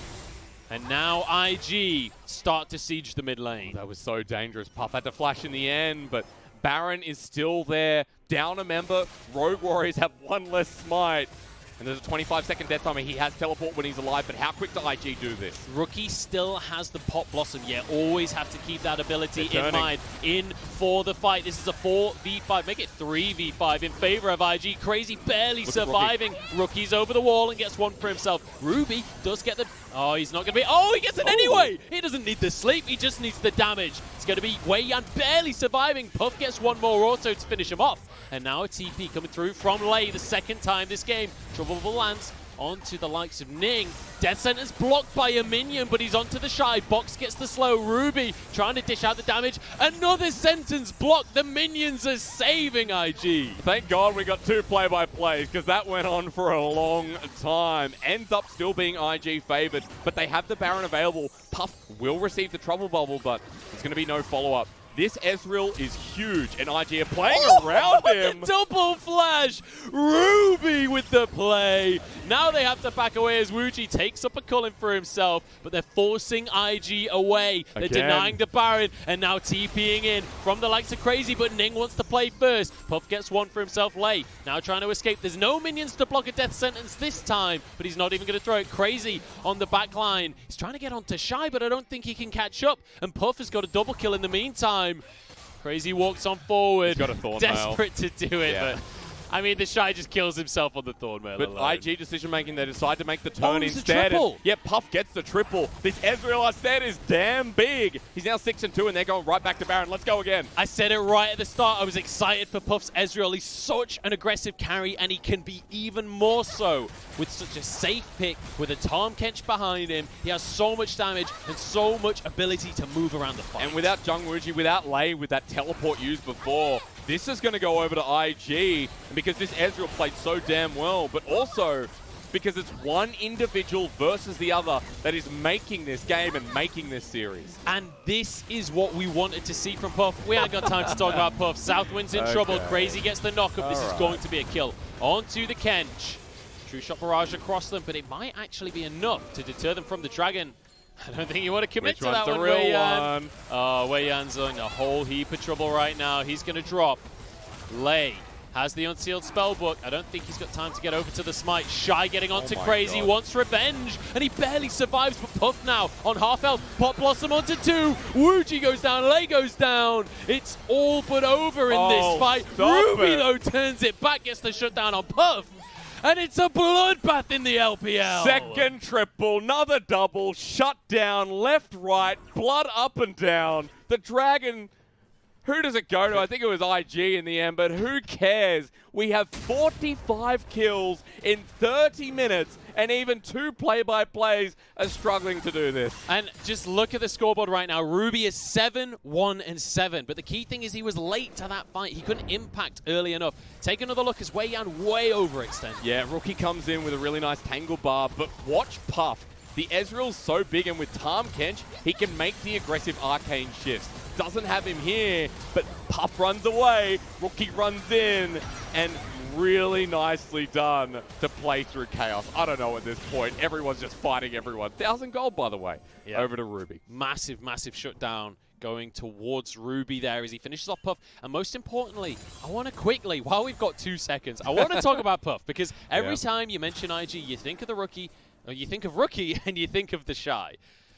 And now IG start to siege the mid lane. That was so dangerous. Puff had to flash in the end, but Baron is still there. Down a member. Rogue Warriors have one less smite. And there's a 25-second death timer. He has teleport when he's alive, but how quick does IG do this? Rookie still has the Pop Blossom. Yeah, always have to keep that ability in mind. In for the fight. This is a 4v5. Make it 3v5 in favor of IG. Crazy barely surviving. Rookie's over the wall and gets one for himself. Ruby does get the... Oh, he's not going to be... Oh, he gets it anyway! He doesn't need the sleep. He just needs the damage. It's going to be WeiYan barely surviving. Puff gets one more auto to finish him off. And now a TP coming through from Lei the second time this game. Trouble lands onto the likes of Ning. Death Sentence blocked by a minion, but he's onto TheShy. Box gets the slow. Ruby trying to dish out the damage. Another sentence blocked. The minions are saving IG. Thank God we got two play-by-plays, because that went on for a long time. Ends up still being IG favored, but they have the Baron available. Puff will receive the Trouble Bubble, but there's going to be no follow-up. This Ezreal is huge, and IG are playing around him. Double flash! Ruby with the play. Now they have to back away as Zwuji takes up a Cullen for himself, but they're forcing IG away. They're denying the Baron, and now TPing in from the likes of Crazy, but Ning wants to play first. Puff gets one for himself. Lei now trying to escape. There's no minions to block a Death Sentence this time, but he's not even going to throw it. Crazy on the back line. He's trying to get on TheShy, but I don't think he can catch up, and Puff has got a double kill in the meantime. Crazy walks on forward. He's got a Thorn desperate to do it, but I mean, TheShy just kills himself on the Thornmail But alone. IG decision-making, they decide to make the turn instead. Triple. Yeah, Puff gets the triple. This Ezreal, I said, is damn big. He's now 6-2, and they're going right back to Baron. Let's go again. I said it right at the start. I was excited for Puff's Ezreal. He's such an aggressive carry, and he can be even more so with such a safe pick, with a Tahm Kench behind him. He has so much damage and so much ability to move around the fight. And without Zwuji, without Lei, with that teleport used before, this is going to go over to IG, because this Ezreal played so damn well, but also because it's one individual versus the other that is making this game and making this series. And this is what we wanted to see from Puff. We ain't got time to talk about Puff. SouthWind's in trouble. Crazy gets the knockup. This is going to be a kill. Onto the Kench. True Shot Barrage across them, but it might actually be enough to deter them from the Dragon. I don't think you want to commit to that one, WeiYan. Oh, WeiYan's in a whole heap of trouble right now. He's going to drop. Lei has the unsealed spellbook. I don't think he's got time to get over to the smite. Shy getting onto Crazy, wants revenge, and he barely survives. But Puff now on half health. Pop Blossom onto 2. Zwuji goes down, Lei goes down. It's all but over in this fight. Ruby, though, turns it back, gets the shutdown on Puff. And it's a bloodbath in the LPL. Second triple, another double, shut down, left, right, blood up and down. The Dragon Who does it go to? I think it was IG in the end, but who cares? We have 45 kills in 30 minutes, and even 2 play-by-plays are struggling to do this. And just look at the scoreboard right now. Ruby is 7-1-7, but the key thing is he was late to that fight. He couldn't impact early enough. Take another look as WeiYan way overextended. Yeah, Rookie comes in with a really nice tangle bar, but watch Puff. The Ezreal's so big, and with Tahm Kench, he can make the aggressive arcane shifts. Doesn't have him here, but Puff runs away, Rookie runs in, and really nicely done to play through chaos. I don't know at this point. Everyone's just fighting everyone. 1,000 gold, by the way, over to Ruby. Massive, massive shutdown going towards Ruby there as he finishes off Puff. And most importantly, I want to quickly, while we've got 2 seconds, I want to talk about Puff, because every time you mention IG, you think of the Rookie, or you think of Rookie, and you think of TheShy.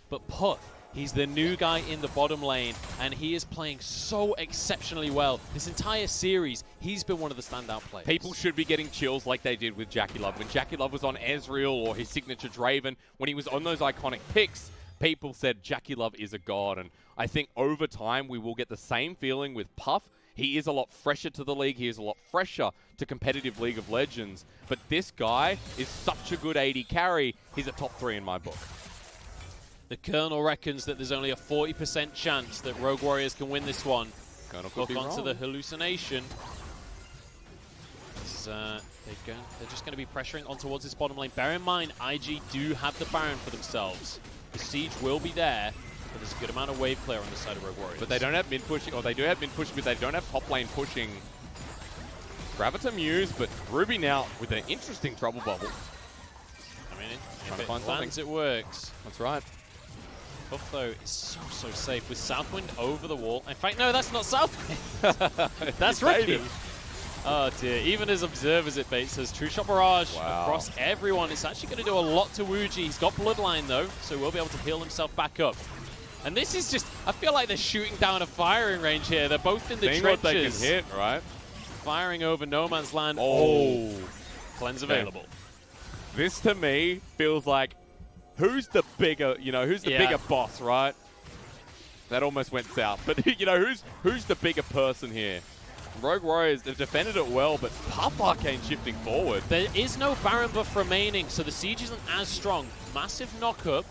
But Puff, he's the new guy in the bottom lane, and he is playing so exceptionally well. This entire series, he's been one of the standout players. People should be getting chills like they did with JackeyLove. When JackeyLove was on Ezreal or his signature Draven, when he was on those iconic picks, people said JackeyLove is a god. And I think over time, we will get the same feeling with Puff. He is a lot fresher to the league. He is a lot fresher to competitive League of Legends. But this guy is such a good AD carry. He's a top 3 in my book. The Colonel reckons that there's only a 40% chance that Rogue Warriors can win this one. Colonel could be onto wrong. the hallucination. They're just going to be pressuring on towards this bottom lane. Bear in mind, IG do have the Baron for themselves. The siege will be there, but there's a good amount of wave clear on the side of Rogue Warriors. But they don't have mid pushing, or they do have mid pushing, but they don't have top lane pushing. Gravita Muse, but Ruby now with an interesting trouble bubble. I mean, Trying if to it find lands, something. it works. That's right. Puff, though, is so safe with SouthWind over the wall. In fact, no, that's not SouthWind. That's Rookie. Oh, dear. Even as observers, it baits us. True Shot Barrage across everyone. It's actually going to do a lot to Zwuji. He's got Bloodline, though, so he'll be able to heal himself back up. And this is just, I feel like they're shooting down a firing range here. They're both in the trenches. What they can hit, right? Firing over no man's land. Oh. Cleanse available. This, to me, feels like, who's the bigger, who's the bigger boss, right? That almost went south. But, who's the bigger person here? Rogue Warriors have defended it well, but Puff Arcane shifting forward. There is no Baron buff remaining, so the siege isn't as strong. Massive knock-up.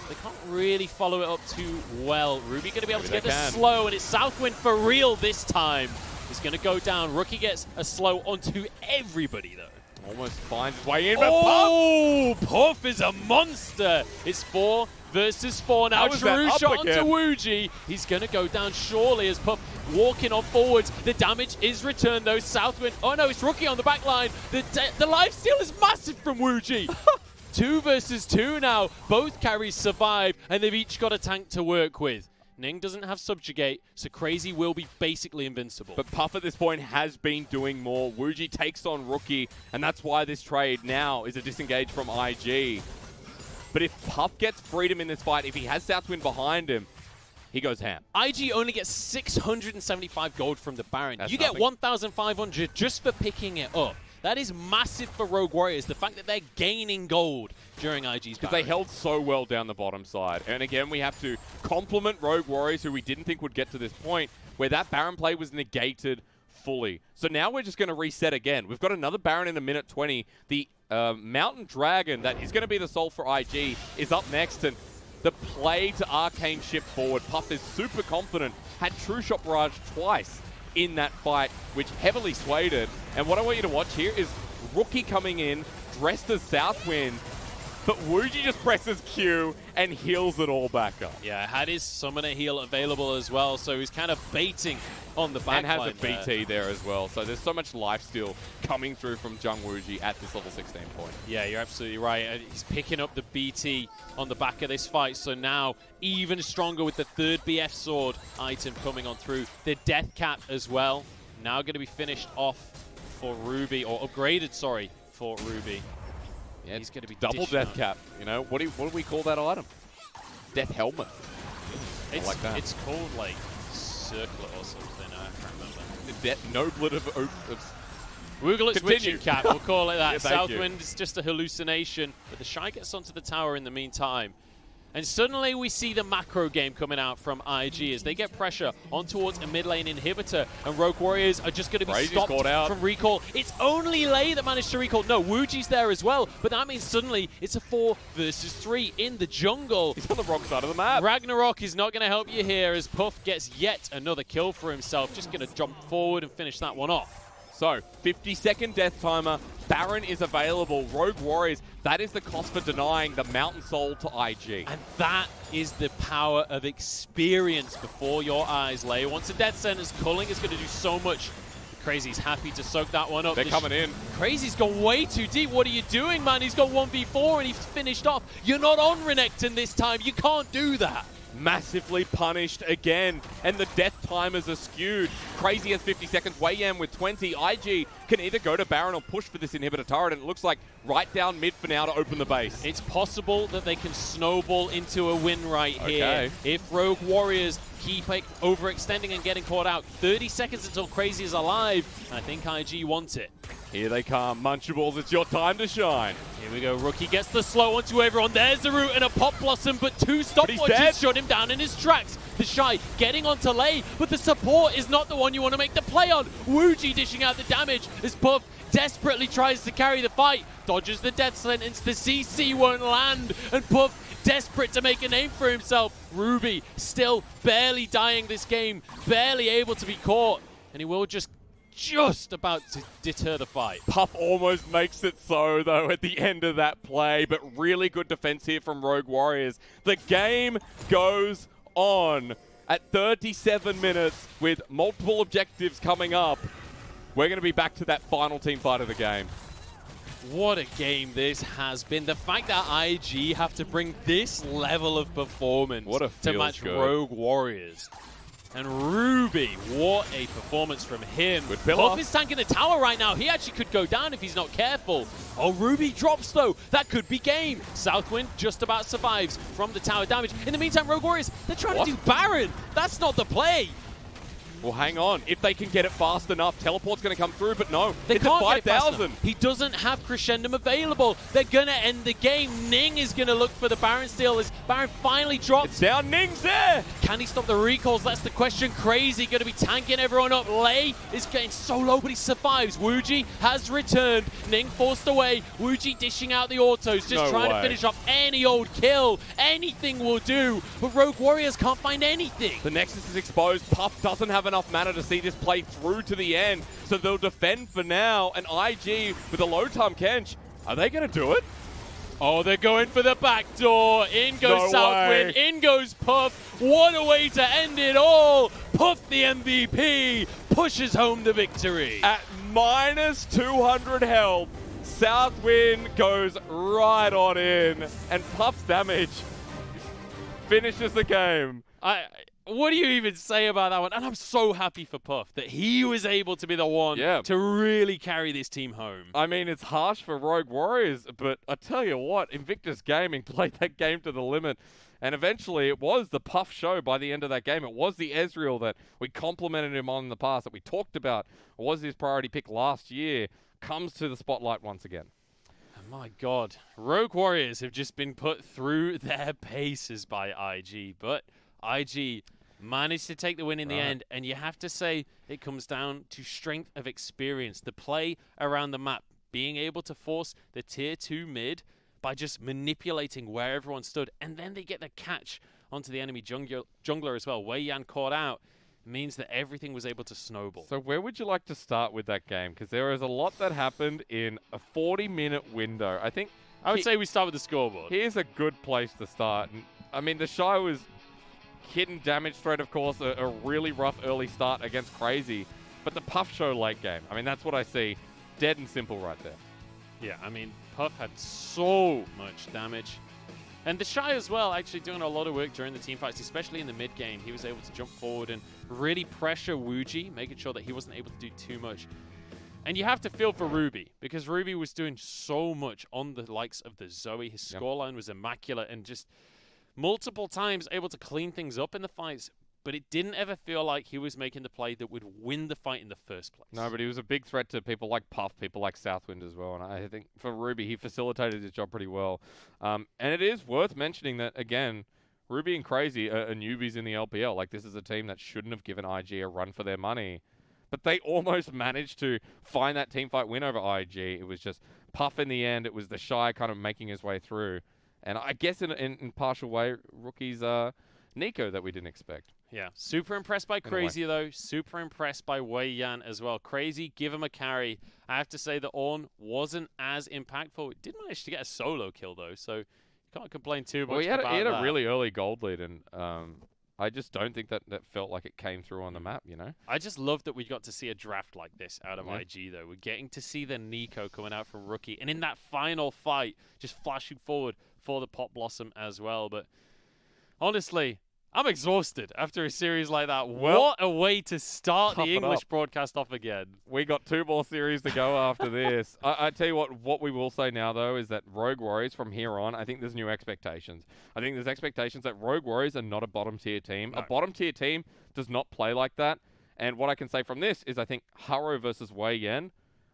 They can't really follow it up too well. Ruby going to be able to get the slow, and it's SouthWind for real this time. He's going to go down. Rookie gets a slow onto everybody, though. Almost finds his way in, but Puff is a monster. It's 4 versus 4 now. True shot onto Zwuji. He's going to go down surely as Puff walking on forwards. The damage is returned, though. SouthWind. Oh, no, it's Rookie on the back line. The lifesteal is massive from Zwuji. 2 versus 2 now. Both carries survive, and they've each got a tank to work with. Ning doesn't have Subjugate, so Crazy will be basically invincible. But Puff at this point has been doing more. Zwuji takes on Rookie, and that's why this trade now is a disengage from IG. But if Puff gets freedom in this fight, if he has SouthWind behind him, he goes ham. IG only gets 675 gold from the Baron. That's you get 1,500 just for picking it up. That is massive for Rogue Warriors, the fact that they're gaining gold during IG's because they held so well down the bottom side. And again, we have to compliment Rogue Warriors, who we didn't think would get to this point, where that Baron play was negated fully. So now we're just going to reset again. We've got another Baron in a minute 20. The Mountain Dragon that is going to be the soul for IG is up next, and the play to Arcane shift forward. Puff is super confident, had True Shot Barrage twice in that fight, which heavily swayed it. And what I want you to watch here is Rookie coming in, dressed as SouthWind, but Zwuji just presses Q and heals it all back up. Yeah, had his Summoner heal available as well, so he's kind of baiting on the backline. And has a BT there as well, so there's so much lifesteal coming through from Zwuji at this level 16 point. Yeah, you're absolutely right. He's picking up the BT on the back of this fight, so now even stronger with the 3rd BF sword item coming on through. The Death Cap as well, now going to be finished off for Ruby, or upgraded, sorry, for Ruby. Yeah, he's going to be double Death Cap. What do we call that item? Death Helmet. It's, like that. It's called like Circlet or something. I can't remember. The Noblet of Wooglet's Witching Cap, we'll call it that. Yeah, SouthWind is just a hallucination, but TheShy gets onto the tower in the meantime. And suddenly we see the macro game coming out from IG as they get pressure on towards a mid lane inhibitor, and Rogue Warriors are just going to be stopped from recall. It's only Lei that managed to recall. No, Zwuji's there as well, but that means suddenly it's a 4 versus 3 in the jungle. He's on the wrong side of the map. Ragnarok is not going to help you here as Puff gets yet another kill for himself. Just going to jump forward and finish that one off. So, 50-second death timer. Baron is available. Rogue Warriors, that is the cost for denying the Mountain Soul to IG. And that is the power of experience before your eyes, Lei. Once a death sentence, Culling is going to do so much. Crazy's happy to soak that one up. They're coming in. Crazy's gone way too deep. What are you doing, man? He's got 1v4 and he's finished off. You're not on Renekton this time. You can't do that. Massively punished again, and the death timers are skewed. Crazy has 50 seconds, WeiYan with 20. IG can either go to Baron or push for this inhibitor turret, and it looks like right down mid for now to open the base. It's possible that they can snowball into a win right here. If Rogue Warriors keep overextending and getting caught out. 30 seconds until Crazy is alive, and I think IG wants it. Here they come, Munchables, it's your time to shine. Here we go, Rookie gets the slow onto everyone. There's the root and a Pop Blossom, but 2 stopwatches shut him down in his tracks. TheShy getting onto Lei, but the support is not the one you want to make the play on. Zwuji dishing out the damage as Puff desperately tries to carry the fight. Dodges the death sentence, the CC won't land, and Puff desperate to make a name for himself. Ruby still barely dying this game, barely able to be caught, and he will just about to deter the fight. Puff almost makes it so, though, at the end of that play, but really good defense here from Rogue Warriors. The game goes on at 37 minutes with multiple objectives coming up. We're going to be back to that final team fight of the game. What a game this has been. The fact that IG have to bring this level of performance to match Rogue Warriors. And Ruby, what a performance from him. Puff is tanking the tower right now. He actually could go down if he's not careful. Oh, Ruby drops though. That could be game. SouthWind just about survives from the tower damage. In the meantime, Rogue Warriors, they're trying to do Baron. That's not the play. Well, hang on. If they can get it fast enough, teleport's going to come through, but no. They it's can't at 5,000. He doesn't have Crescendum available. They're going to end the game. Ning is going to look for the Baron steal as Baron finally drops. It's down. Ning's there. Can he stop the recalls? That's the question. Crazy going to be tanking everyone up. Lei is getting so low, but he survives. Zwuji has returned. Ning forced away. Zwuji dishing out the autos, just trying to finish off any old kill. Anything will do, but Rogue Warriors can't find anything. The Nexus is exposed. Puff doesn't have enough mana to see this play through to the end, so they'll defend for now. And IG with a low Tahm Kench, are they going to do it? Oh, they're going for the back door. In goes SouthWind. In goes Puff. What a way to end it all. Puff, the MVP, pushes home the victory. At minus 200 health, SouthWind goes right on in, and Puff's damage finishes the game. What do you even say about that one? And I'm so happy for Puff that he was able to be the one to really carry this team home. I mean, it's harsh for Rogue Warriors, but I tell you what, Invictus Gaming played that game to the limit. And eventually it was the Puff show by the end of that game. It was the Ezreal that we complimented him on in the past, that we talked about. It was his priority pick last year. Comes to the spotlight once again. My God. Rogue Warriors have just been put through their paces by IG, but IG managed to take the win in the end, and you have to say it comes down to strength of experience. The play around the map, being able to force the tier 2 mid by just manipulating where everyone stood, and then they get the catch onto the enemy jungler as well. WeiYan caught out means that everything was able to snowball. So where would you like to start with that game? Because there is a lot that happened in a 40-minute window. I would say we start with the scoreboard. Here's a good place to start. I mean, TheShy was hidden damage threat, of course, a really rough early start against Crazy. But the Puff show late game, I mean, that's what I see. Dead and simple right there. Yeah, I mean, Puff had so much damage. And TheShy as well, actually doing a lot of work during the team fights, especially in the mid game. He was able to jump forward and really pressure Zwuji, making sure that he wasn't able to do too much. And you have to feel for Ruby, because Ruby was doing so much on the likes of the Zoe. His scoreline was immaculate and just multiple times able to clean things up in the fights. but it didn't ever feel like he was making the play that would win the fight in the first place. No, but he was a big threat to people like Puff, people like SouthWind as well. And I think for Ruby, he facilitated his job pretty well. And it is worth mentioning that, again, Ruby and Crazy are newbies in the LPL. Like, this is a team that shouldn't have given IG a run for their money. But they almost managed to find that teamfight win over IG. It was just Puff in the end. It was TheShy kind of making his way through. And I guess in partial way, rookies Neeko that we didn't expect. Yeah, super impressed by Crazy, though. Super impressed by WeiYan as well. Crazy, give him a carry. I have to say that Ornn wasn't as impactful. It did manage to get a solo kill, though, so you can't complain too much about that. He had a really early gold lead, and I just don't think that felt like it came through on the map, you know? I just love that we got to see a draft like this out of IG, though. We're getting to see the Neeko coming out from Rookie, and in that final fight, just flashing forward for the Pot Blossom as well. But honestly, I'm exhausted after a series like that. Well, what a way to start the English broadcast off again. We got 2 more series to go after this. I tell you what we will say now, though, is that Rogue Warriors from here on, I think there's new expectations. I think there's expectations that Rogue Warriors are not a bottom-tier team. No. A bottom-tier team does not play like that. And what I can say from this is I think Haro versus WeiYan,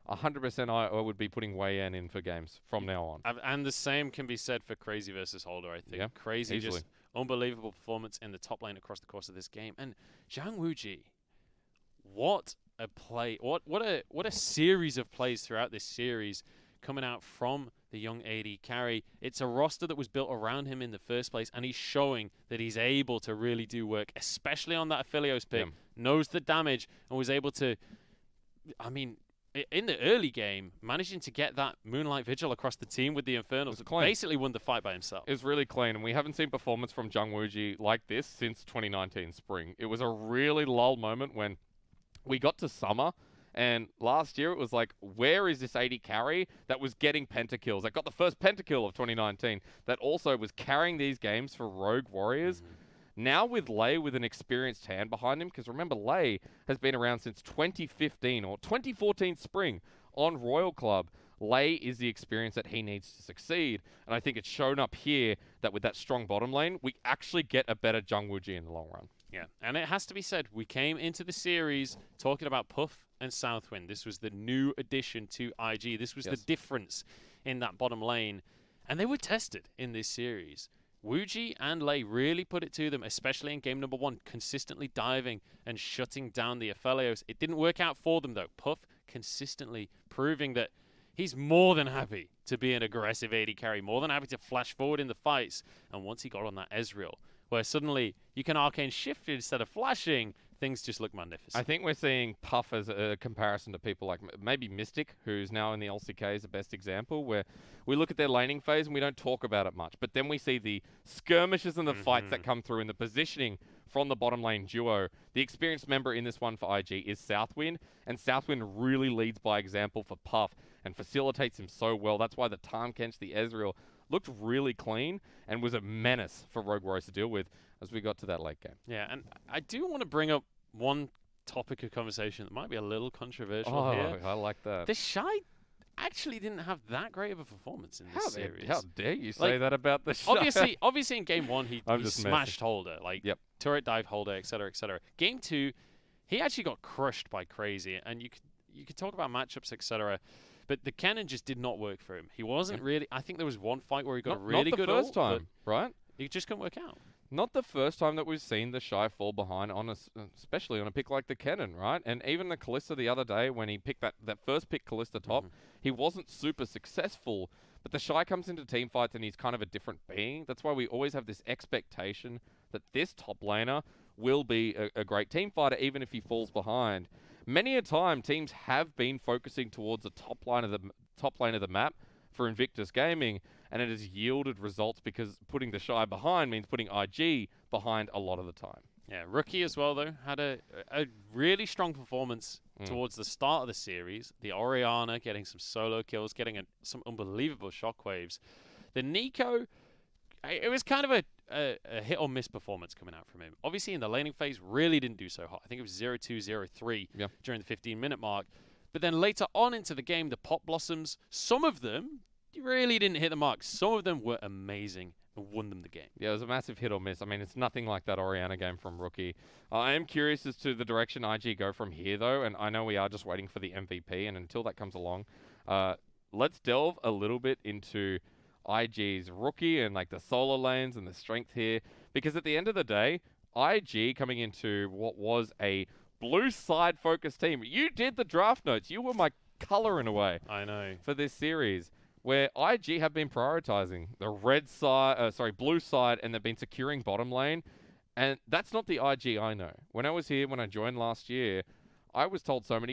100% I would be putting WeiYan in for games from now on. And the same can be said for Crazy versus Holder, I think. Yeah, Crazy easily. Just unbelievable performance in the top lane across the course of this game. And Zwuji, what a play. What a series of plays throughout this series coming out from the young AD carry. It's a roster that was built around him in the first place, and he's showing that he's able to really do work, especially on that Aphelios pick. Yeah. Knows the damage and was able to, I mean, in the early game, managing to get that Moonlight Vigil across the team with the Infernals, basically won the fight by himself. It was really clean, and we haven't seen performance from Zwuji like this since 2019 spring. It was a really lull moment when we got to summer, and last year it was like, where is this AD carry that was getting pentakills, that got the first pentakill of 2019, that also was carrying these games for Rogue Warriors? Now with Lei with an experienced hand behind him, because remember, Lei has been around since 2015 or 2014 spring on Royal Club. Lei is the experience that he needs to succeed, and I think it's shown up here that with that strong bottom lane, we actually get a better Zwuji in the long run. Yeah, and it has to be said, we came into the series talking about Puff and SouthWind. This was the new addition to IG. This was the difference in that bottom lane, and they were tested in this series. Zwuji and Lei really put it to them, especially in game number 1, consistently diving and shutting down the Aphelios. It didn't work out for them, though. Puff consistently proving that he's more than happy to be an aggressive AD carry, more than happy to flash forward in the fights. And once he got on that Ezreal, where suddenly you can arcane shift instead of flashing, things just look magnificent. I think we're seeing Puff as a comparison to people like maybe Mystic, who's now in the LCK, is the best example, where we look at their laning phase and we don't talk about it much. But then we see the skirmishes and the fights that come through and the positioning from the bottom lane duo. The experienced member in this one for IG is SouthWind, and SouthWind really leads by example for Puff and facilitates him so well. That's why the Tahm, Kench, the Ezreal looked really clean and was a menace for Rogue Warriors to deal with as we got to that late game. Yeah, and I do want to bring up one topic of conversation that might be a little controversial here. I like that. TheShy actually didn't have that great of a performance in this series. How dare you say that about TheShy? Obviously in game 1 he smashed Holder, like turret dive Holder, etc., etc. Game 2, he actually got crushed by Crazy, and you could talk about matchups, etc. But the cannon just did not work for him. He wasn't really. I think there was one fight where he got really good. Not the first time, right? It just couldn't work out. Not the first time that we've seen TheShy fall behind, especially on a pick like the Cannon, right? And even the Kalista the other day, when he picked that first pick Kalista top, he wasn't super successful. But TheShy comes into team fights and he's kind of a different being. That's why we always have this expectation that this top laner will be a great team fighter, even if he falls behind. Many a time, teams have been focusing towards the top lane of the map for Invictus Gaming, and it has yielded results because putting TheShy behind means putting IG behind a lot of the time. Yeah, Rookie as well, though, had a really strong performance towards the start of the series. The Orianna getting some solo kills, getting some unbelievable shockwaves. The Neeko, it was kind of a hit or miss performance coming out from him. Obviously, in the laning phase, really didn't do so hot. I think it was 0-2, 0-3 during the 15-minute mark. But then later on into the game, the Pot Blossoms, some of them really didn't hit the mark. Some of them were amazing. and won them the game. Yeah, it was a massive hit or miss. I mean, it's nothing like that Orianna game from Rookie. I am curious as to the direction IG go from here, though, and I know we are just waiting for the MVP, and until that comes along, let's delve a little bit into IG's Rookie and like the solo lanes and the strength here, because at the end of the day, IG coming into what was a blue side focused team. You did the draft notes. You were my color in a way. I know. For this series, where IG have been prioritizing the blue side, and they've been securing bottom lane. And that's not the IG I know. When I was here, when I joined last year, I was told so many